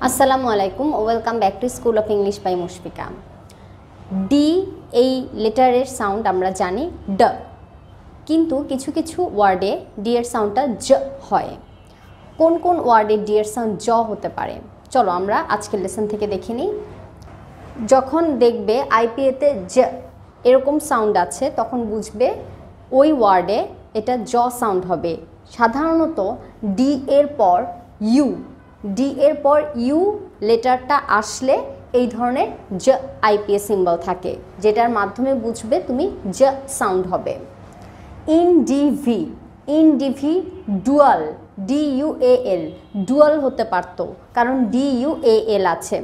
আসসালামু আলাইকুম, welcome back to school of English by Mushfika. D এই লেটারের সাউন্ড আমরা জানি ড, কিন্তু কিছু কিছু ওয়ার্ডে ডি এর সাউন্ডটা জ হয়। কোন কোন ওয়ার্ডে ডি এর সাউন্ড জ হতে পারে চলো আমরা আজকের লেসন থেকে দেখে নিই। যখন দেখবে আইপিএতে জ এরকম সাউন্ড আছে তখন বুঝবে ওই ওয়ার্ডে এটা জ সাউন্ড হবে। সাধারণত ডি এর পর ইউ, ডি এর পর ইউ লেটারটা আসলে এই ধরনের জ আইপিএ সিম্বল থাকে, যেটার মাধ্যমে বুঝবে তুমি জ সাউন্ড হবে। ইনডিভি, ইনডিভি ডুয়াল, ডিইউএল, ডুয়াল হতে পারতো কারণ ডিইউএল আছে,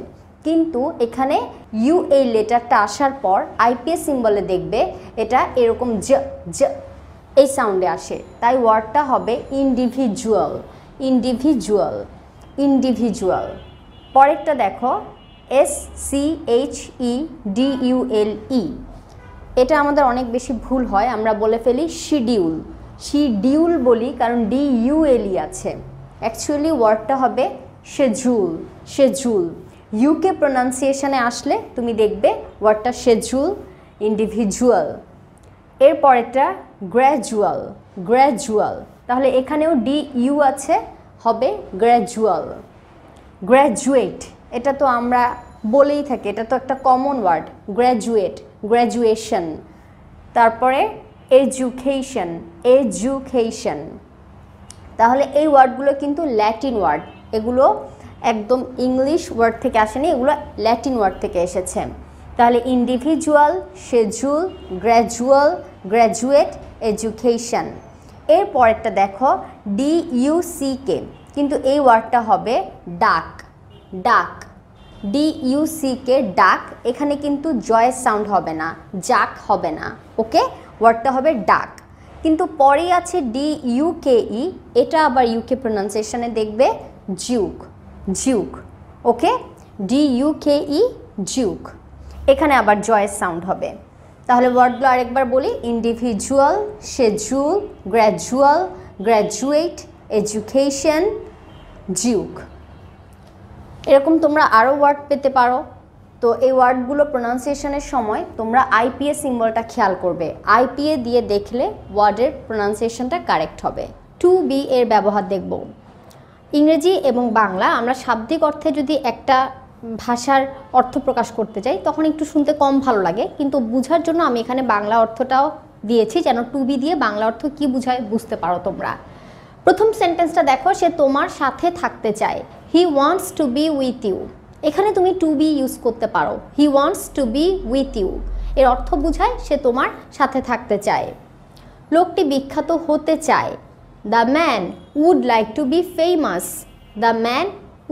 কিন্তু এখানে ইউ এই লেটারটা আসার পর আইপিএ সিম্বলে দেখবে এটা এরকম জ জ এই সাউন্ডে আসে, তাই ওয়ার্ডটা হবে ইন্ডিভিজুয়াল, ইন্ডিভিজুয়াল, ইন্ডিভিজুয়াল। পরেরটা দেখো SCHEDULE, এটা আমাদের অনেক বেশি ভুল হয়, আমরা বলে ফেলি শিডিউল, শিডিউল বলি কারণ ডিইউএলই আছে। অ্যাকচুয়ালি ওয়ার্ডটা হবে শেজুল, শেজুল। ইউকে প্রোনাউন্সিয়েশনে আসলে তুমি দেখবে ওয়ার্ডটা শেজুল, ইন্ডিভিজুয়াল। এরপরেরটা গ্র্যাজুয়াল, গ্র্যাজুয়াল, তাহলে এখানেও ডিইউ আছে, হবে গ্র্যাজুয়াল। গ্র্যাজুয়েট, এটা তো আমরা বলেই থাকি, এটা তো একটা কমন ওয়ার্ড, গ্র্যাজুয়েট, গ্র্যাজুয়েশন। তারপরে এডুকেশন, এডুকেশন। তাহলে এই ওয়ার্ডগুলো কিন্তু ল্যাটিন ওয়ার্ড, এগুলো একদম ইংলিশ ওয়ার্ড থেকে আসেনি, এগুলো ল্যাটিন ওয়ার্ড থেকে এসেছে। তাহলে ইন্ডিভিজুয়াল, শেজুল, গ্র্যাজুয়াল, গ্র্যাজুয়েট, এডুকেশন। এর পরেরটা দেখো ডিইউসিকে, কিন্তু এই ওয়ার্ডটা হবে ডাক, ডাক, ডিইউসিকে ডাক। এখানে কিন্তু জয়ের সাউন্ড হবে না, জাক হবে না, ওকে, ওয়ার্ডটা হবে ডাক। কিন্তু পরেই আছে ডিইউকেই, এটা আবার ইউকে প্রোনাউন্সিয়েশনে দেখবে জিউক, জিউক, ওকে, ডিইউকেই, জিউক। এখানে আবার জয়ের সাউন্ড হবে। তাহলে ওয়ার্ডগুলো আরেকবার বলি, ইন্ডিভিজুয়াল, শেজুল, গ্র্যাজুয়াল, গ্র্যাজুয়েট, এডুকেশন, জিউক। এরকম তোমরা আরও ওয়ার্ড পেতে পারো। তো এই ওয়ার্ডগুলো প্রোনাউন্সিয়েশনের সময় তোমরা আইপিএ সিম্বলটা খেয়াল করবে, আইপিএ দিয়ে দেখলে ওয়ার্ডের প্রোনাউন্সিয়েশনটা কারেক্ট হবে। টু বি এর ব্যবহার দেখব। ইংরেজি এবং বাংলা আমরা শাব্দিক অর্থে যদি একটা ভাষার অর্থ প্রকাশ করতে চাই তখন একটু শুনতে কম ভালো লাগে, কিন্তু বোঝার জন্য আমি এখানে বাংলা অর্থটাও দিয়েছি যেন টু বি দিয়ে বাংলা অর্থ কী বোঝায় বুঝতে পারো তোমরা। প্রথম সেন্টেন্সটা দেখো, সে তোমার সাথে থাকতে চায়, he wants to be with you. এখানে তুমি টু বি ইউজ করতে পারো, he wants to be with you, এর অর্থ বোঝায় সে তোমার সাথে থাকতে চায়। লোকটি বিখ্যাত হতে চায়, the man would like to be famous, the man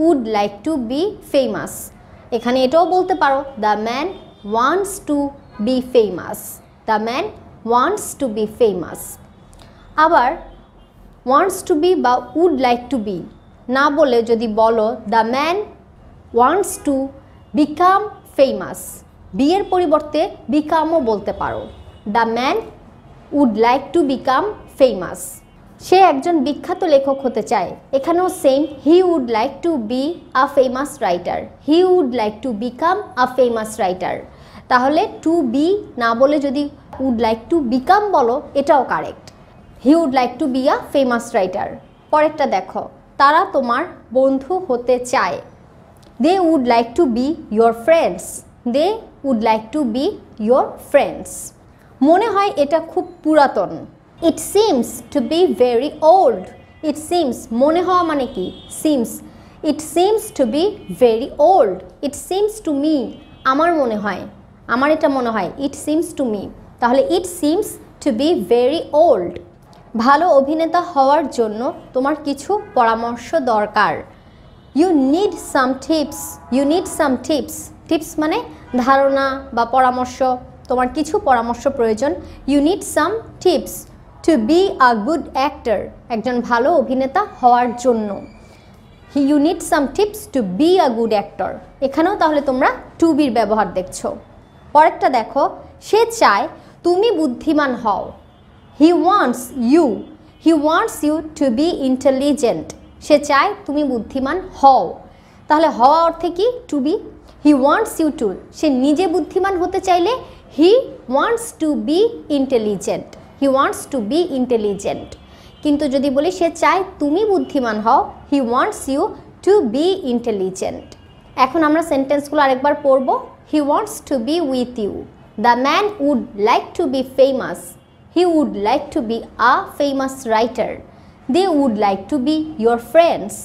would like to be famous. এখানে এটাও বলতে পারো, the man wants to be famous, the man wants to be famous. আবার ওয়ান্টস টু বি বা উড লাইক টু বি না বলে যদি বলো the man wants to become famous, be এর পরিবর্তে বিকামও বলতে পারো, the man would like to become famous. সে একজন বিখ্যাত লেখক হতে চায়, এখানেও same, he would like to be a famous writer, he would like to become a famous writer. তাহলে টু বি না বলে যদি উড লাইক টু বিকাম বলো এটাও correct, he would like to be a famous writer. পরেরটা দেখো, তারা তোমার বন্ধু হতে চায়, they would like to be your friends, they would like to be your friends. মনে হয় এটা খুব পুরাতন, it seems to be very old, it seems, মনে হওয়া মানে কি, seems, it seems to be very old, it seems to me, আমার মনে হয়, আমার এটা মনে হয়, ইট সিমস টু মি। তাহলে it seems to be very old. ভালো অভিনেতা হওয়ার জন্য তোমার কিছু পরামর্শ দরকার, you need some tips, you need some tips, tips মানে ধারণা বা পরামর্শ, তোমার কিছু পরামর্শ প্রয়োজন, you need some tips to be a good actor, একজন ভালো অভিনেতা হওয়ার জন্য, you need some tips to be a good actor. এখানেও তাহলে তোমরা টু বির ব্যবহার দেখছো। পরেরটা দেখো, সে চায় তুমি বুদ্ধিমান হও, he wants you to be intelligent, সে চায় তুমি বুদ্ধিমান হও। তাহলে হওয়া অর্থে কি? To be. He wants you to, সে নিজে বুদ্ধিমান হতে চাইলে he wants to be intelligent, he wants to be intelligent. কিন্তু যদি বলি সে চায় তুমি বুদ্ধিমান হও, he wants you to be intelligent. এখন আমরা সেন্টেন্সগুলো আরেকবার পড়ব। He wants to be with you, the man would like to be famous, he would like to be a famous writer, they would like to be your friends,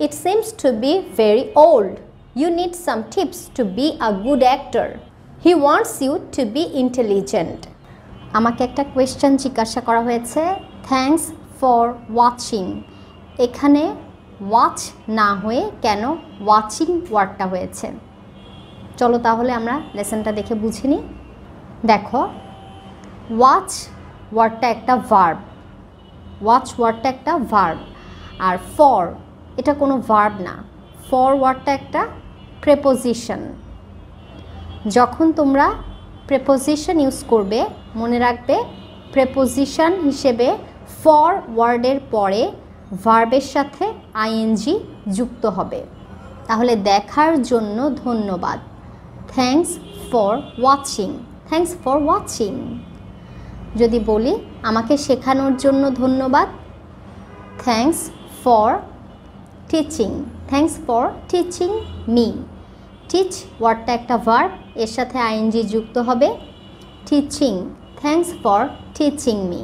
it seems to be very old, you need some tips to be a good actor, he wants you to be intelligent। আমাকে একটা question জিজ্ঞাসা করা হয়েছে, thanks for watching, এখানে watch না হয়ে কেন watching ওয়ার্ডটা হয়েছে? চলো তাহলে আমরা লেসনটা দেখে বুঝে নিই। দেখো, ওয়াচ ওয়ার্ডটা একটা ভার্ব, ওয়াচ ওয়ার্ডটা একটা ভার্ব, আর ফর এটা কোনো ভার্ব না, ফর ওয়ার্ডটা একটা প্রেপোজিশন। যখন তোমরা প্রেপোজিশন ইউজ করবে মনে রাখবে প্রেপোজিশন হিসেবে ফর ওয়ার্ডের পরে ভার্বের সাথে আইএনজি যুক্ত হবে। তাহলে দেখার জন্য ধন্যবাদ, thanks for watching, thanks for watching. যদি বলি আমাকে শেখানোর জন্য ধন্যবাদ, thanks for teaching, thanks for teaching me. Teach ওয়ার্ডটা একটা ভার্ব, এর সাথে আইএনজি যুক্ত হবে, teaching, thanks for teaching me.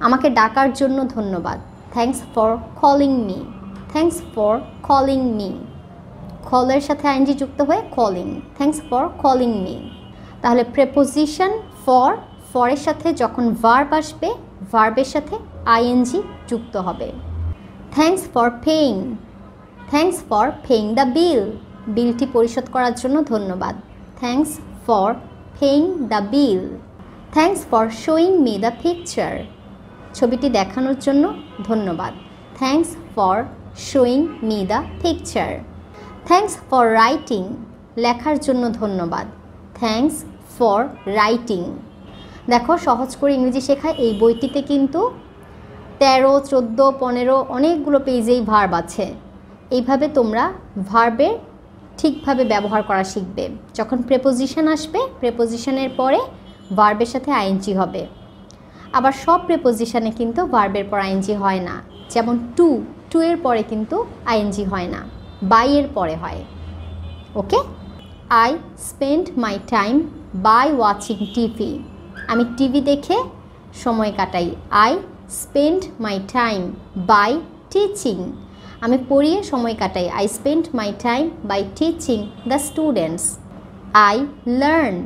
আমাকে ডাকার জন্য ধন্যবাদ, thanks for calling me, thanks for calling me. কলের সাথে আইএনজি যুক্ত হয়ে calling, thanks for calling me. তাহলে প্রেপোজিশন ফর, ফরের সাথে যখন ভার্ব আসবে ভার্বের সাথে আইএনজি যুক্ত হবে। Thanks for paying, thanks for paying the বিল, বিলটি পরিশোধ করার জন্য ধন্যবাদ, thanks for paying the bill. Thanks for showing me the picture, ছবিটি দেখানোর জন্য ধন্যবাদ, thanks for showing me the picture. Thanks for writing, লেখার জন্য ধন্যবাদ, থ্যাঙ্কস ফর রাইটিং। দেখো, সহজ করে ইংরেজি শেখায় এই বইটিতে কিন্তু 13, 14, 15 অনেকগুলো পেজেই ভার্ব আছে। এইভাবে তোমরা ভার্বের ঠিকভাবে ব্যবহার করা শিখবে। যখন প্রেপোজিশন আসবে প্রেপোজিশনের পরে ভার্বের সাথে আইএনজি হবে। আবার সব প্রেপোজিশনে কিন্তু ভার্বের পর আইএনজি হয় না, যেমন টু, টু এর পরে কিন্তু আইএনজি হয় না, বাই এর পরে হয়। Okay, I spend my time by watching TV, আমি টিভি দেখে সময় কাটাই। I spend my time by teaching, আমি পড়িয়ে সময় কাটাই। I spend my time by teaching the students. I learn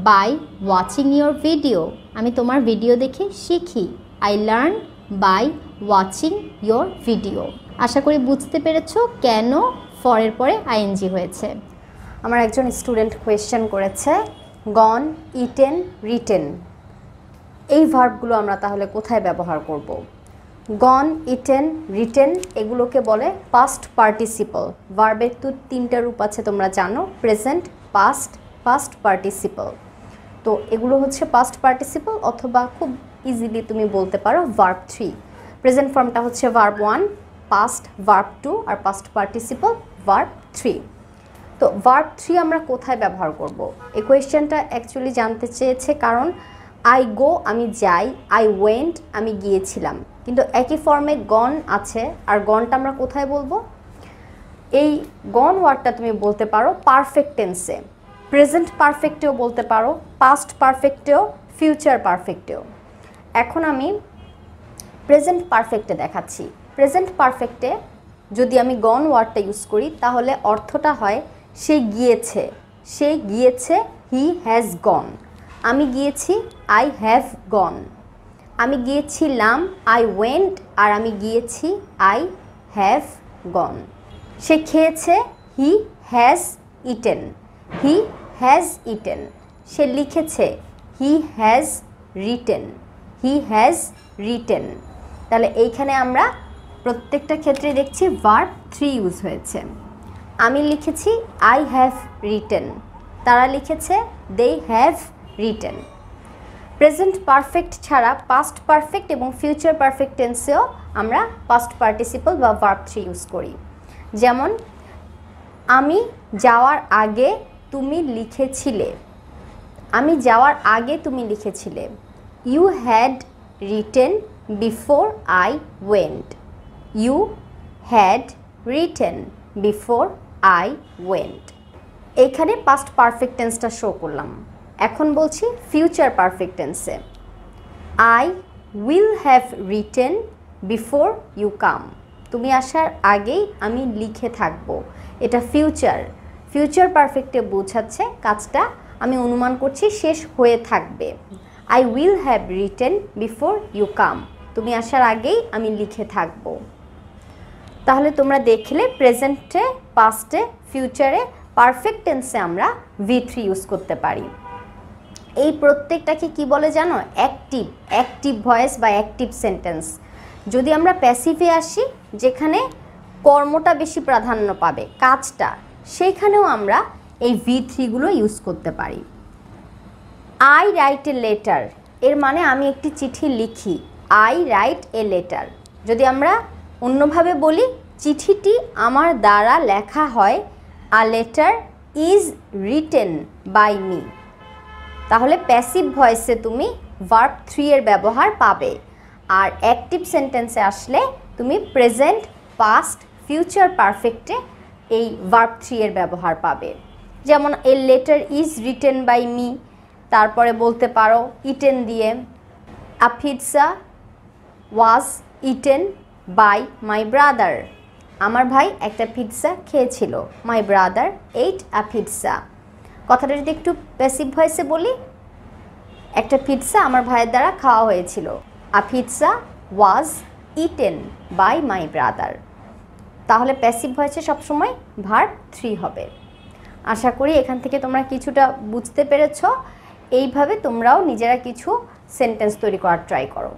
by watching your video, আমি তোমার ভিডিও দেখে শিখি। I learn by watching your video. আশা করি বুঝতে পেরেছো কেন ফরের পরে আইএনজি হয়েছে। আমার একজন স্টুডেন্ট কোয়েশ্চেন করেছে, গন, ইটেন, রিটেন, এই ভার্বগুলো আমরা তাহলে কোথায় ব্যবহার করব? গন, ইটেন, রিটেন এগুলোকে বলে পাস্ট পার্টিসিপল। ভার্বের তো 3টা রূপ আছে তোমরা জানো, প্রেজেন্ট, পাস্ট, পাস্ট পার্টিসিপল। তো এগুলো হচ্ছে পাস্ট পার্টিসিপল, অথবা খুব ইজিলি তুমি বলতে পারো ভার্ব 3। প্রেজেন্ট ফর্মটা হচ্ছে ভার্ব 1, পাস্ট ভার্ব 2, আর পাস্ট পার্টিসিপল ভার্ব 3। তো ভার্ব 3 আমরা কোথায় ব্যবহার করব? এই কোয়েশ্চেনটা অ্যাকচুয়ালি জানতে চেয়েছে কারণ আই গো আমি যাই, আই ওয়েন্ট আমি গিয়েছিলাম, কিন্তু একই ফর্মে গন আছে, আর গনটা আমরা কোথায় বলবো? এই গন ওয়ার্ডটা তুমি বলতে পারো পারফেক্ট টেন্সে, প্রেজেন্ট পারফেক্টেও বলতে পারো, পাস্ট পারফেক্টেও, ফিউচার পারফেক্টেও। এখন আমি প্রেজেন্ট পারফেক্টে দেখাচ্ছি। প্রেজেন্ট পারফেক্টে যদি আমি গন ওয়ার্ডটা ইউজ করি তাহলে অর্থটা হয় সে গিয়েছে, সে গিয়েছে, হি হ্যাজ গন। আমি গিয়েছি, আই হ্যাভ গন। আমি গিয়েছিলাম, আই ওয়েন্ট, আর আমি গিয়েছি, আই হ্যাভ গন। সে খেয়েছে, he has eaten, he has eaten. সে লিখেছে, he has written, he has written. তাহলে এইখানে আমরা প্রত্যেকটা ক্ষেত্রে দেখছি ভার্ব 3 ইউজ হয়েছে। আমি লিখেছি, আই হ্যাভ রিটেন, তারা লিখেছে, they have written. Present perfect ছাড়া পাস্ট পারফেক্ট এবং ফিউচার পারফেক্ট টেন্সেও আমরা পাস্ট পার্টিসিপল বা ভার্ব 3 ইউজ করি। যেমন আমি যাওয়ার আগে তুমি লিখেছিলে, আমি যাওয়ার আগে তুমি লিখেছিলে। You had written before I went, you had written before I went. এইখানে পাস্ট পারফেক্ট টেন্সটা শো করলাম। এখন বলছি ফিউচার পারফেক্ট টেন্সে, I will have written before you come, তুমি আসার আগেই আমি লিখে থাকবো। এটা ফিউচার, ফিউচার পারফেক্টে বোঝাচ্ছে কাজটা আমি অনুমান করছি শেষ হয়ে থাকবে। I will have written before you come, তুমি আসার আগেই আমি লিখে থাকবো। তাহলে তোমরা দেখলে প্রেজেন্টে, পাস্টে, ফিউচারে, পারফেক্ট টেন্সে আমরা V3 ইউজ করতে পারি। এই প্রত্যেকটাকে কি বলে জানো? অ্যাক্টিভ, অ্যাক্টিভ ভয়েস বা অ্যাক্টিভ সেন্টেন্স। যদি আমরা প্যাসিভে আসি, যেখানে কর্মটা বেশি প্রাধান্য পাবে, কাজটা, সেইখানেও আমরা এই V3গুলো ইউজ করতে পারি। আই রাইট এ লেটার, এর মানে আমি একটি চিঠি লিখি। I write a letter. যদি আমরা অন্যভাবে বলি, চিঠিটি আমার দ্বারা লেখা হয়। A letter is written by me. তাহলে প্যাসিভ ভয়েসে তুমি ভার্ব 3 এর ব্যবহার পাবে। আর অ্যাক্টিভ সেন্টেন্সে আসলে তুমি প্রেজেন্ট, পাস্ট, ফিউচার পারফেক্টে এই ভার্ব 3 এর ব্যবহার পাবে। যেমন a letter is written by me, তারপরে বলতে পারো ইটেন দিয়ে। A pizza was eaten by my brother, আমার ভাই একটা পিৎজা খেয়েছিল। My brother ate a pizza. কথাটা যদি একটু প্যাসিভ ভয়েসে বলি, একটা পিৎজা আমার ভাইয়ের দ্বারা খাওয়া হয়েছিল। A pizza was eaten by my brother. তাহলে প্যাসিভ ভয়েসে সবসময় ভার্ব 3 হবে। আশা করি এখান থেকে তোমরা কিছুটা বুঝতে পেরেছ। এইভাবে তোমরাও নিজেরা কিছু সেন্টেন্স তৈরি করার ট্রাই করো।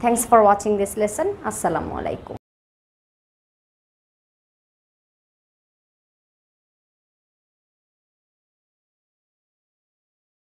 Thanks for watching this lesson. আসসালামু আলাইকুম।